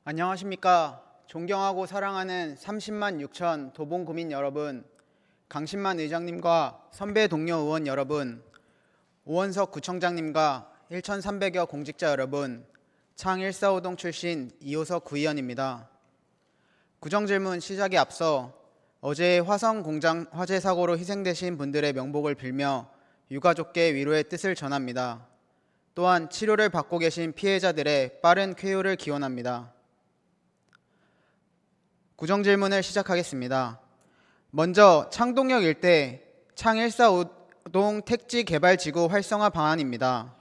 안녕하십니까. 존경하고 사랑하는 30만 6천 도봉구민 여러분, 강신만 의장님과 선배 동료 의원 여러분, 오원석 구청장님과 1,300여 공직자 여러분, 창 145동 출신 이호석 구의원입니다. 구정질문 시작에 앞서 어제의 화성 공장 화재 사고로 희생되신 분들의 명복을 빌며 유가족께 위로의 뜻을 전합니다. 또한 치료를 받고 계신 피해자들의 빠른 쾌유를 기원합니다. 구정질문을 시작하겠습니다. 먼저 창동역 일대 창 145동 택지개발지구 활성화 방안입니다.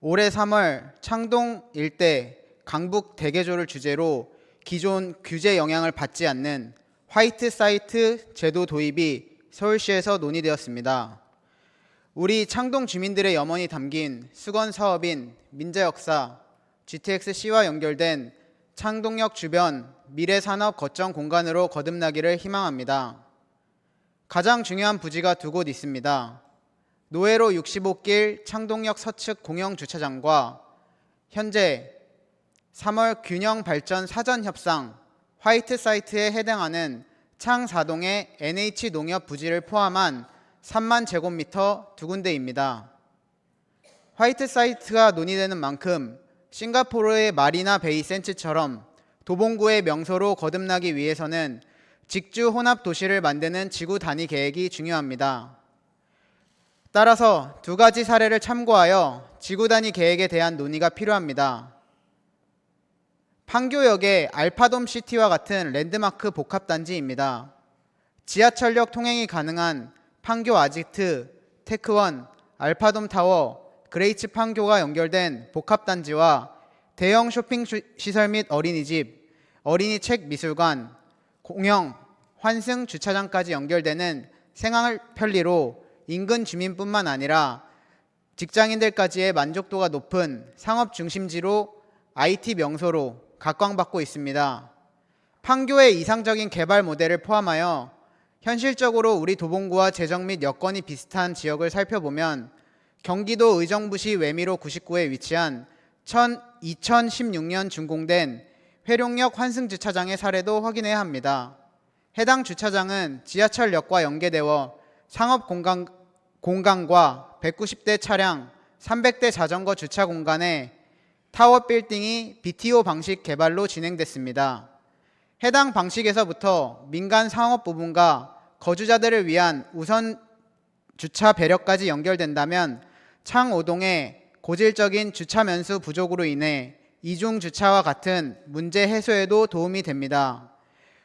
올해 3월 창동 일대 강북 대개조를 주제로 기존 규제 영향을 받지 않는 화이트 사이트 제도 도입이 서울시에서 논의되었습니다. 우리 창동 주민들의 염원이 담긴 수건 사업인 민자역사 GTX-C와 연결된 창동역 주변 미래산업 거점 공간으로 거듭나기를 희망합니다. 가장 중요한 부지가 두 곳 있습니다. 노회로 65길 창동역 서측 공영주차장과 현재 3월 균형발전 사전협상 화이트 사이트에 해당하는 창 4동의 NH농협 부지를 포함한 3만 제곱미터 두 군데입니다. 화이트 사이트가 논의되는 만큼 싱가포르의 마리나 베이 샌즈처럼 도봉구의 명소로 거듭나기 위해서는 직주 혼합 도시를 만드는 지구 단위 계획이 중요합니다. 따라서 두 가지 사례를 참고하여 지구 단위 계획에 대한 논의가 필요합니다. 판교역의 알파돔 시티와 같은 랜드마크 복합단지입니다. 지하철역 통행이 가능한 판교 아지트, 테크원, 알파돔 타워, 그레이츠 판교가 연결된 복합단지와 대형 쇼핑 시설 및 어린이집, 어린이책 미술관, 공영, 환승 주차장까지 연결되는 생활 편리로 인근 주민뿐만 아니라 직장인들까지의 만족도가 높은 상업 중심지로 IT 명소로 각광받고 있습니다. 판교의 이상적인 개발 모델을 포함하여 현실적으로 우리 도봉구와 재정 및 여건이 비슷한 지역을 살펴보면 경기도 의정부시 외미로 99에 위치한 2016년 준공된 회룡역 환승주차장의 사례도 확인해야 합니다. 해당 주차장은 지하철역과 연계되어 상업 공간과 190대 차량, 300대 자전거 주차 공간에 타워 빌딩이 BTO 방식 개발로 진행됐습니다. 해당 방식에서부터 민간 상업 부분과 거주자들을 위한 우선 주차 배려까지 연결된다면 창 5동의 고질적인 주차 면수 부족으로 인해 이중 주차와 같은 문제 해소에도 도움이 됩니다.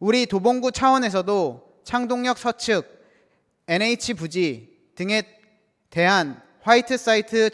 우리 도봉구 차원에서도 창동역 서측, NH 부지 등에 대한 화이트 사이트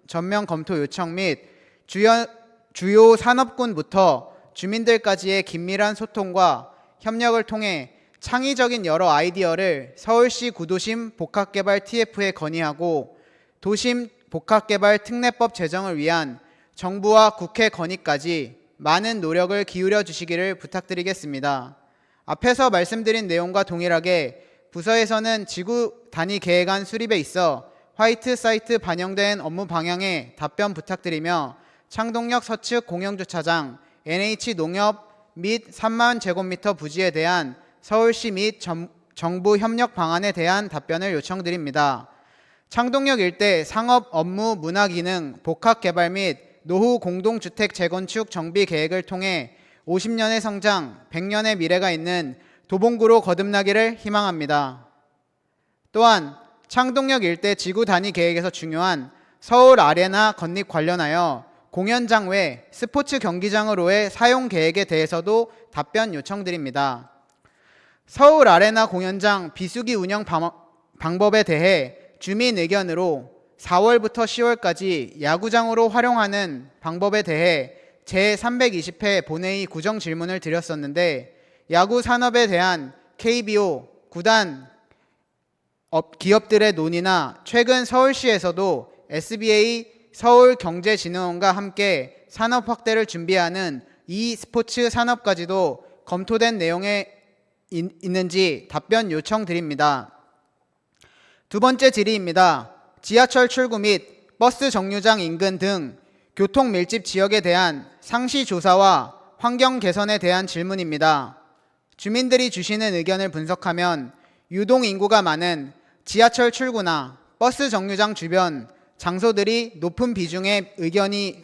전면 검토 요청 및 주요 산업군부터 주민들까지의 긴밀한 소통과 협력을 통해 창의적인 여러 아이디어를 서울시 구도심 복합개발 TF에 건의하고 도심 복합개발 특례법 제정을 위한 정부와 국회 건의까지 많은 노력을 기울여 주시기를 부탁드리겠습니다. 앞에서 말씀드린 내용과 동일하게 부서에서는 지구 단위 계획안 수립에 있어 화이트 사이트 반영된 업무 방향에 답변 부탁드리며 창동역 서측 공영주차장, NH농협 및 3만 제곱미터 부지에 대한 서울시 및 정부 협력 방안에 대한 답변을 요청드립니다. 창동역 일대 상업 업무 문화기능 복합개발 및 노후 공동주택 재건축 정비 계획을 통해 50년의 성장, 100년의 미래가 있는 도봉구로 거듭나기를 희망합니다. 또한 창동역 일대 지구 단위 계획에서 중요한 서울 아레나 건립 관련하여 공연장 외 스포츠 경기장으로의 사용 계획에 대해서도 답변 요청드립니다. 서울 아레나 공연장 비수기 운영 방법에 대해 주민 의견으로 4월부터 10월까지 야구장으로 활용하는 방법에 대해 제320회 본회의 구정 질문을 드렸었는데 야구 산업에 대한 KBO, 구단, 기업들의 논의나 최근 서울시에서도 SBA 서울경제진흥원과 함께 산업 확대를 준비하는 e스포츠 산업까지도 검토된 내용에 있는지 답변 요청드립니다. 두 번째 질의입니다. 지하철 출구 및 버스 정류장 인근 등 교통 밀집 지역에 대한 상시 조사와 환경 개선에 대한 질문입니다. 주민들이 주시는 의견을 분석하면 유동 인구가 많은 지하철 출구나 버스 정류장 주변 장소들이 높은 비중의 의견이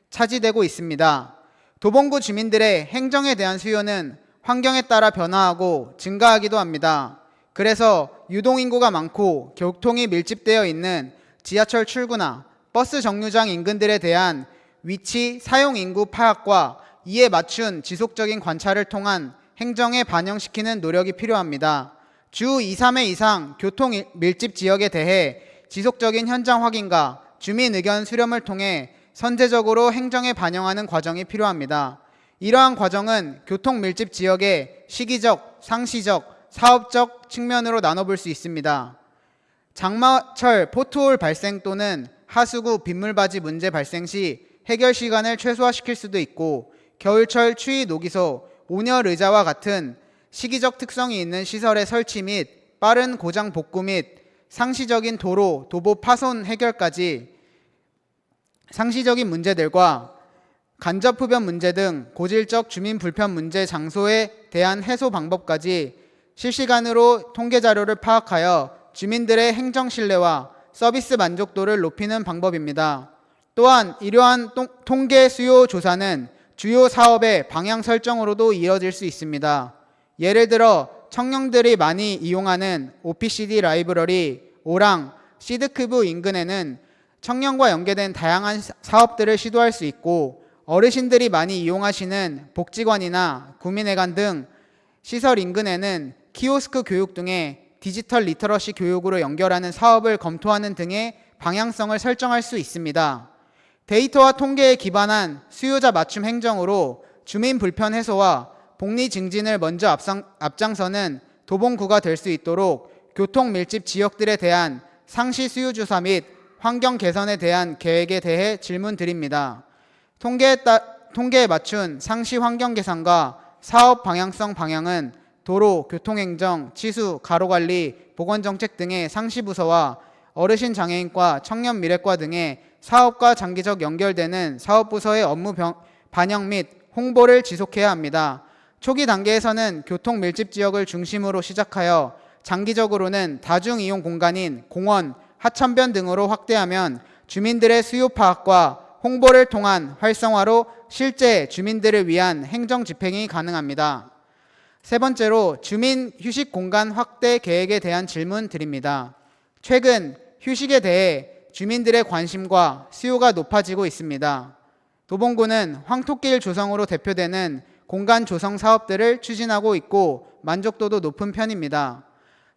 차지되고 있습니다. 도봉구 주민들의 행정에 대한 수요는 환경에 따라 변화하고 증가하기도 합니다. 그래서 유동인구가 많고 교통이 밀집되어 있는 지하철 출구나 버스 정류장 인근들에 대한 위치, 사용 인구 파악과 이에 맞춘 지속적인 관찰을 통한 행정에 반영시키는 노력이 필요합니다. 주 2, 3회 이상 교통 밀집 지역에 대해 지속적인 현장 확인과 주민 의견 수렴을 통해 선제적으로 행정에 반영하는 과정이 필요합니다. 이러한 과정은 교통 밀집 지역의 시기적, 상시적, 사업적 측면으로 나눠볼 수 있습니다. 장마철 포트홀 발생 또는 하수구 빗물바지 문제 발생 시 해결 시간을 최소화시킬 수도 있고, 겨울철 추위 녹이소, 온열 의자와 같은 시기적 특성이 있는 시설의 설치 및 빠른 고장 복구 및 상시적인 도로, 도보 파손 해결까지 상시적인 문제들과 간접 흡연 문제 등 고질적 주민 불편 문제 장소에 대한 해소 방법까지 실시간으로 통계 자료를 파악하여 주민들의 행정 신뢰와 서비스 만족도를 높이는 방법입니다. 또한 이러한 통계 수요 조사는 주요 사업의 방향 설정으로도 이어질 수 있습니다. 예를 들어 청년들이 많이 이용하는 OPCD 라이브러리, 오랑, 시드크브 인근에는 청년과 연계된 다양한 사업들을 시도할 수 있고, 어르신들이 많이 이용하시는 복지관이나 구민회관 등 시설 인근에는 키오스크 교육 등의 디지털 리터러시 교육으로 연결하는 사업을 검토하는 등의 방향성을 설정할 수 있습니다. 데이터와 통계에 기반한 수요자 맞춤 행정으로 주민 불편 해소와 복리 증진을 먼저 앞장서는 도봉구가 될 수 있도록 교통 밀집 지역들에 대한 상시 수요 조사 및 환경 개선에 대한 계획에 대해 질문 드립니다. 통계에 맞춘 상시 환경 개선과 사업 방향성 방향은 도로, 교통행정, 치수, 가로관리, 보건정책 등의 상시부서와 어르신 장애인과 청년 미래과 등의 사업과 장기적 연결되는 사업부서의 업무 반영 및 홍보를 지속해야 합니다. 초기 단계에서는 교통 밀집 지역을 중심으로 시작하여 장기적으로는 다중이용 공간인 공원, 하천변 등으로 확대하면 주민들의 수요 파악과 홍보를 통한 활성화로 실제 주민들을 위한 행정 집행이 가능합니다. 세 번째로 주민 휴식 공간 확대 계획에 대한 질문 드립니다. 최근 휴식에 대해 주민들의 관심과 수요가 높아지고 있습니다. 도봉구는 황토길 조성으로 대표되는 공간 조성 사업들을 추진하고 있고 만족도도 높은 편입니다.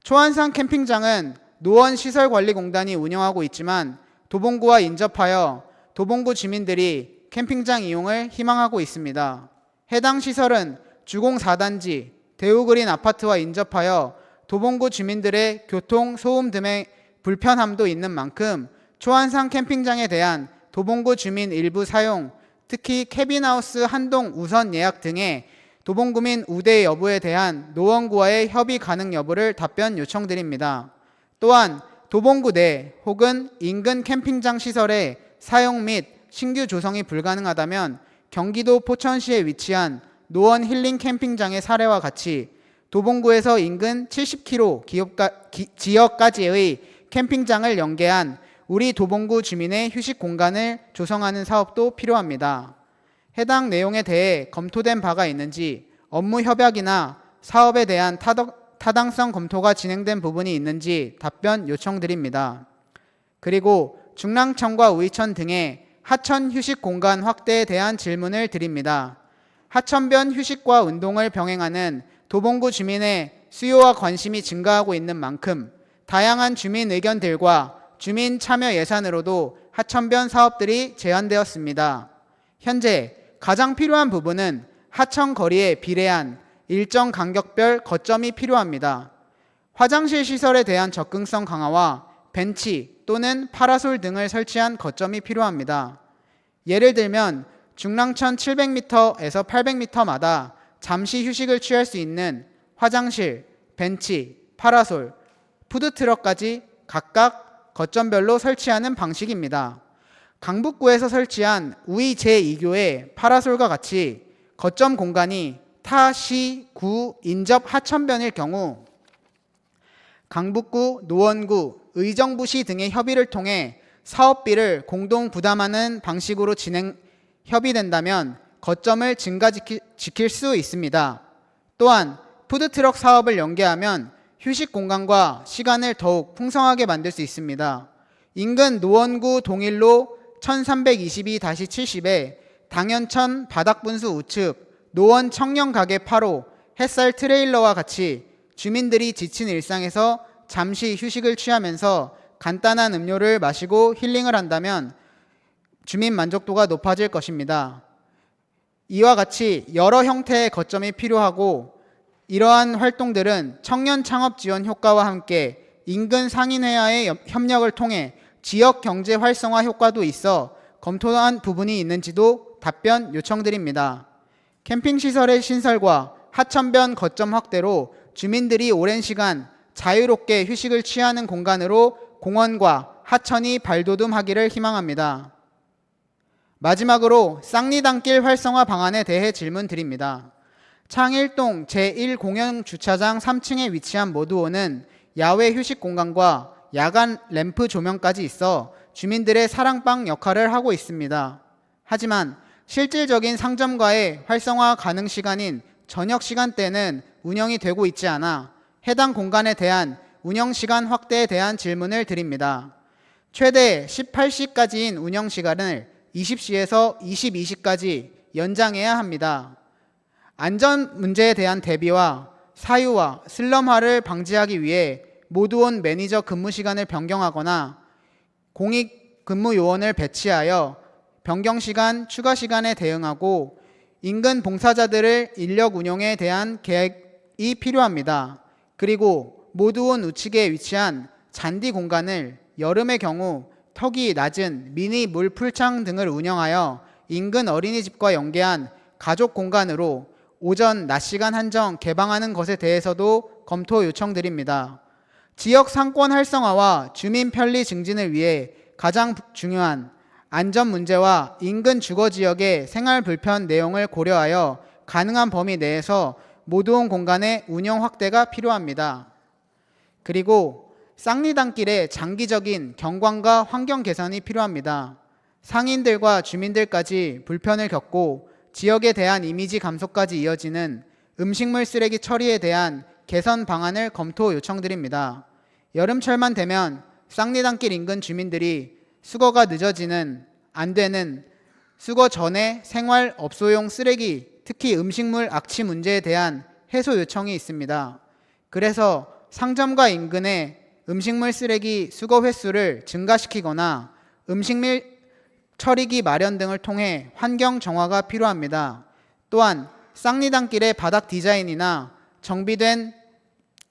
초안산 캠핑장은 노원시설관리공단이 운영하고 있지만 도봉구와 인접하여 도봉구 주민들이 캠핑장 이용을 희망하고 있습니다. 해당 시설은 주공 4단지 대우그린 아파트와 인접하여 도봉구 주민들의 교통, 소음 등의 불편함도 있는 만큼 초안산 캠핑장에 대한 도봉구 주민 일부 사용, 특히 캐빈하우스 한동 우선 예약 등의 도봉구민 우대 여부에 대한 노원구와의 협의 가능 여부를 답변 요청드립니다. 또한 도봉구 내 혹은 인근 캠핑장 시설의 사용 및 신규 조성이 불가능하다면 경기도 포천시에 위치한 노원 힐링 캠핑장의 사례와 같이 도봉구에서 인근 70km 지역까지의 캠핑장을 연계한 우리 도봉구 주민의 휴식 공간을 조성하는 사업도 필요합니다. 해당 내용에 대해 검토된 바가 있는지, 업무 협약이나 사업에 대한 타당성 검토가 진행된 부분이 있는지 답변 요청드립니다. 그리고 중랑천과 우이천 등의 하천 휴식 공간 확대에 대한 질문을 드립니다. 하천변 휴식과 운동을 병행하는 도봉구 주민의 수요와 관심이 증가하고 있는 만큼 다양한 주민 의견들과 주민 참여 예산으로도 하천변 사업들이 제안되었습니다. 현재 가장 필요한 부분은 하천 거리에 비례한 일정 간격별 거점이 필요합니다. 화장실 시설에 대한 접근성 강화와 벤치 또는 파라솔 등을 설치한 거점이 필요합니다. 예를 들면 중랑천 700m에서 800m마다 잠시 휴식을 취할 수 있는 화장실, 벤치, 파라솔, 푸드트럭까지 각각 거점별로 설치하는 방식입니다. 강북구에서 설치한 우이 제2교의 파라솔과 같이 거점 공간이 타, 시, 구, 인접, 하천변일 경우 강북구, 노원구, 의정부시 등의 협의를 통해 사업비를 공동 부담하는 방식으로 협의된다면 거점을 지킬 수 있습니다. 또한 푸드트럭 사업을 연계하면 휴식 공간과 시간을 더욱 풍성하게 만들 수 있습니다. 인근 노원구 동일로 1322-70에 당연천 바닥분수 우측 노원 청년가게 8호 햇살 트레일러와 같이 주민들이 지친 일상에서 잠시 휴식을 취하면서 간단한 음료를 마시고 힐링을 한다면 주민 만족도가 높아질 것입니다. 이와 같이 여러 형태의 거점이 필요하고 이러한 활동들은 청년 창업 지원 효과와 함께 인근 상인회와의 협력을 통해 지역 경제 활성화 효과도 있어 검토한 부분이 있는지도 답변 요청드립니다. 캠핑시설의 신설과 하천변 거점 확대로 주민들이 오랜 시간 자유롭게 휴식을 취하는 공간으로 공원과 하천이 발돋움하기를 희망합니다. 마지막으로 쌍리단길 활성화 방안에 대해 질문 드립니다. 창일동 제1공영주차장 3층에 위치한 모두호는 야외 휴식 공간과 야간 램프 조명까지 있어 주민들의 사랑방 역할을 하고 있습니다. 하지만 실질적인 상점과의 활성화 가능 시간인 저녁 시간대는 운영이 되고 있지 않아 해당 공간에 대한 운영시간 확대에 대한 질문을 드립니다. 최대 18시까지인 운영시간을 20시에서 22시까지 연장해야 합니다. 안전 문제에 대한 대비와 사유와 슬럼화를 방지하기 위해 모두온 매니저 근무 시간을 변경하거나 공익 근무 요원을 배치하여 변경 시간, 추가 시간에 대응하고 인근 봉사자들을 인력 운용에 대한 계획이 필요합니다. 그리고 모두온 우측에 위치한 잔디 공간을 여름의 경우 턱이 낮은 미니 물풀창 등을 운영하여 인근 어린이집과 연계한 가족 공간으로 오전, 낮 시간 한정 개방하는 것에 대해서도 검토 요청드립니다. 지역 상권 활성화와 주민 편리 증진을 위해 가장 중요한 안전 문제와 인근 주거지역의 생활 불편 내용을 고려하여 가능한 범위 내에서 모두온 공간의 운영 확대가 필요합니다. 그리고 쌍리단길의 장기적인 경관과 환경 개선이 필요합니다. 상인들과 주민들까지 불편을 겪고 지역에 대한 이미지 감소까지 이어지는 음식물 쓰레기 처리에 대한 개선 방안을 검토 요청드립니다. 여름철만 되면 쌍리단길 인근 주민들이 수거가 늦어지는 안 되는 수거 전에 생활 업소용 쓰레기, 특히 음식물 악취 문제에 대한 해소 요청이 있습니다. 그래서 상점과 인근의 음식물 쓰레기 수거 횟수를 증가시키거나 음식물 처리기 마련 등을 통해 환경 정화가 필요합니다. 또한 쌍리단길의 바닥 디자인이나 정비된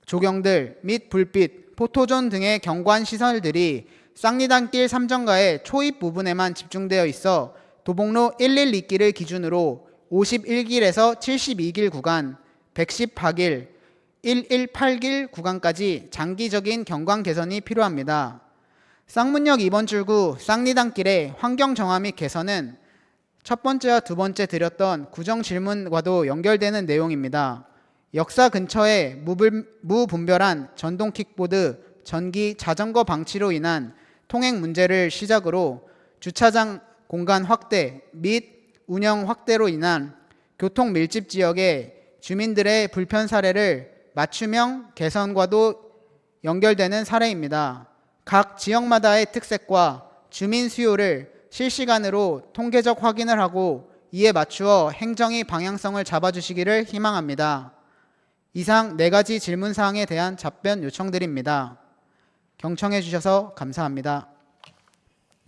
조경들 및 불빛, 포토존 등의 경관 시설들이 쌍리단길 3정가의 초입 부분에만 집중되어 있어 도봉로 112길을 기준으로 51길에서 72길 구간, 118길, 118길 구간까지 장기적인 경관 개선이 필요합니다. 쌍문역 2번 출구 쌍리단길의 환경 정화 및 개선은 첫 번째와 두 번째 드렸던 구정 질문과도 연결되는 내용입니다. 역사 근처에 무분별한 전동 킥보드, 전기, 자전거 방치로 인한 통행 문제를 시작으로 주차장 공간 확대 및 운영 확대로 인한 교통 밀집 지역의 주민들의 불편 사례를 맞춤형 개선과도 연결되는 사례입니다. 각 지역마다의 특색과 주민 수요를 실시간으로 통계적 확인을 하고 이에 맞추어 행정의 방향성을 잡아주시기를 희망합니다. 이상 4가지 질문사항에 대한 답변 요청드립니다. 경청해 주셔서 감사합니다.